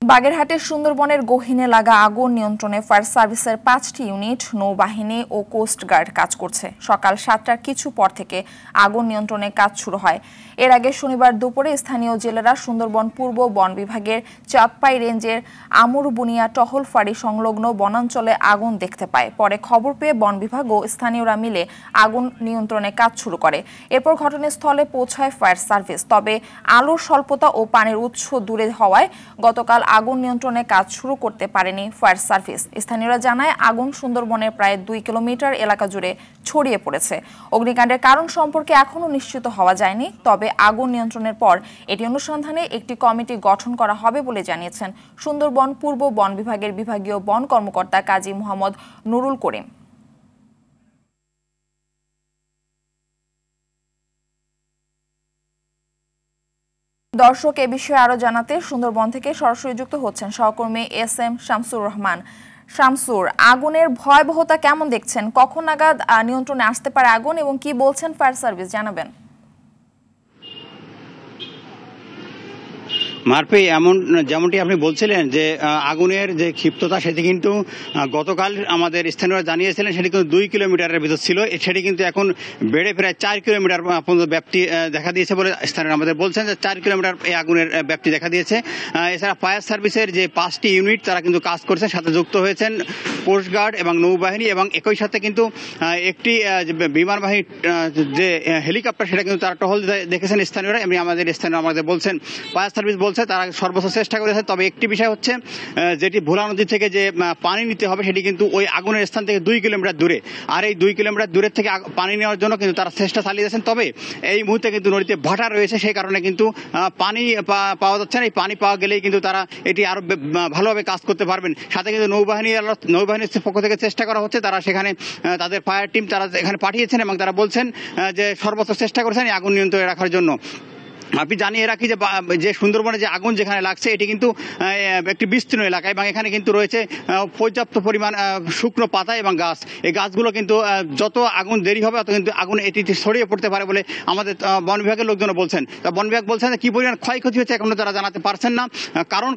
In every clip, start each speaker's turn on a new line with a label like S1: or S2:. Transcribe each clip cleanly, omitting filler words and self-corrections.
S1: বাগেরহাটের সুন্দরবনের গহীনে লাগা আগুন নিয়ন্ত্রণে ফায়ার সার্ভিসের 5টি ইউনিট, নৌবাহিনী ও কোস্টগার্ড কাজ করছে। সকাল 7টার কিছু পর থেকে আগুন নিয়ন্ত্রণে কাজ শুরু হয়। এর আগে শনিবার দুপুরে স্থানীয় জেলেরা সুন্দরবন পূর্ব বন বিভাগের চাঁদপাই রেঞ্জের আমুরবুনিয়া টহল ফাঁড়ি সংলগ্ন বনাঞ্চলে আগুন দেখতে পায়। পরে খবর পেয়ে বন বিভাগ ও স্থানীয়রা মিলে আগুন নিয়ন্ত্রণে কাজ শুরু করে। এরপর ঘটনাস্থলে পৌঁছায় ফায়ার সার্ভিস। তবে আলোর স্বল্পতা ও পানির উৎস দূরে হওয়ায় গতকাল আগুন নিয়ন্ত্রণে কাজ শুরু করতে পারেনি ফায়ার সার্ভিস। স্থানীয়রা জানায় আগুন সুন্দরবনের প্রায় 2 কিলোমিটার এলাকা জুড়ে ছড়িয়ে পড়েছে। অগ্নিকাণ্ডের কারণ সম্পর্কে এখনও নিশ্চিত হওয়া যায়নি। তবে আগুন নিয়ন্ত্রণের পর এটি অনুসন্ধানে একটি কমিটি গঠন করা হবে বলে জানিয়েছেন সুন্দরবন পূর্ব বন বিভাগের বিভাগীয় বন কর্মকর্তা কাজী মোহাম্মদ নুরুল করিম। দর্শক, এ বিষয়ে আরো জানাতে সুন্দরবন থেকে সরাসরি যুক্ত হচ্ছেন সহকর্মী SM শামসুর রহমান। শামসুর, আগুনের ভয়াবহতা কেমন দেখছেন? কখন নাগাদ নিয়ন্ত্রণে আসতে পারে আগুন এবং কি বলছেন ফায়ার সার্ভিস, জানাবেন।
S2: মারফি, যেমনটি আপনি বলছিলেন যে আগুনের যে ক্ষিপ্ততা সেটি কিন্তু গতকাল আমাদের স্থানীয়রা জানিয়েছিলেন সেটি কিন্তু 2 কিলোমিটারের ভিতর ছিল। সেটি কিন্তু এখন বেড়ে প্রায় 4 কিলোমিটার পর্যন্ত ব্যাপ্তি দেখা দিয়েছে বলে স্থানীয়রা আমাদের বলছেন যে 4 কিলোমিটার এই আগুনের ব্যাপ্তি দেখা দিয়েছে। এছাড়া ফায়ার সার্ভিসের যে 5টি ইউনিট তারা কিন্তু কাজ করছেন, সাথে যুক্ত হয়েছেন কোস্টগার্ড এবং নৌবাহিনী, এবং একই সাথে কিন্তু একটি বিমানবাহী যে হেলিকপ্টার সেটা কিন্তু তারা টহল দেখেছেন স্থানীয়রা। এবং স্থানীয় আমাদের বলছেন ফায়ার সার্ভিস বলছে তারা সর্বোচ্চ চেষ্টা করেছে। তবে একটি বিষয় হচ্ছে যেটি ভোলা নদী থেকে যে পানি নিতে হবে সেটি কিন্তু ওই আগুনের স্থান থেকে 2 কিলোমিটার দূরে। আর এই 2 কিলোমিটার দূরের থেকে পানি নেওয়ার জন্য কিন্তু তারা চেষ্টা চালিয়ে যাচ্ছেন। তবে এই মুহূর্তে কিন্তু নদীতে ভাটা রয়েছে, সেই কারণে কিন্তু পানি পাওয়া যাচ্ছে না। এই পানি পাওয়া গেলেই কিন্তু তারা এটি আরো ভালোভাবে কাজ করতে পারবেন। সাথে কিন্তু নৌবাহিনীর পক্ষ থেকে চেষ্টা করা হচ্ছে। তারা সেখানে তাদের ফায়ার টিম তারা এখানে পাঠিয়েছেন এবং তারা বলছেন যে সর্বোচ্চ চেষ্টা করেছেন এই আগুন নিয়ন্ত্রণে রাখার জন্য। আপনি জানিয়ে রাখি যে সুন্দরবনে যে আগুন যেখানে লাগছে এটি কিন্তু একটি বিস্তীর্ণ এলাকা এবং এখানে কিন্তু রয়েছে পর্যাপ্ত পরিমাণ শুকনো পাতা এবং গাছ। এই গাছগুলো কিন্তু যত আগুন দেরি হবে তত কিন্তু আগুন এটি ছড়িয়ে পড়তে পারে বলে আমাদের বন বিভাগের লোকজন বলছেন। বন বিভাগ বলছেন কি পরিমাণ ক্ষয়ক্ষতি হচ্ছে এখনো তারা জানাতে পারছেন না, কারণ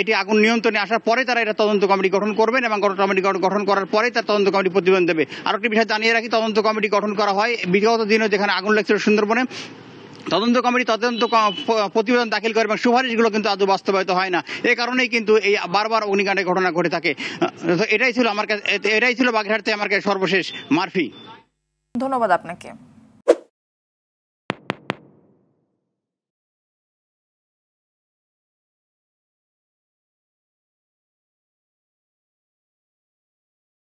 S2: এটি আগুন নিয়ন্ত্রণে আসার পরে তারা এটা তদন্ত কমিটি গঠন করবেন এবং কমিটি গঠন করার পরে তার তদন্ত কমিটি প্রতিবেদন দেবে। আর একটি বিষয় জানিয়ে রাখি, তদন্ত কমিটি গঠন করা হয় বিগত দিনে যেখানে আগুন লাগছিল সুন্দরবনে। তদন্ত কমিটি তদন্ত প্রতিবেদন দাখিল করে এবং সুপারিশগুলো কিন্তু আদৌ বাস্তবায়িত হয় না। এই কারণেই কিন্তু এই বারবার অগ্নিকাণ্ডের ঘটনা ঘটে থাকে। এটাই ছিল বাগেরহাট থেকে আমার কাছে সর্বশেষ। মারফি,
S1: ধন্যবাদ আপনাকে।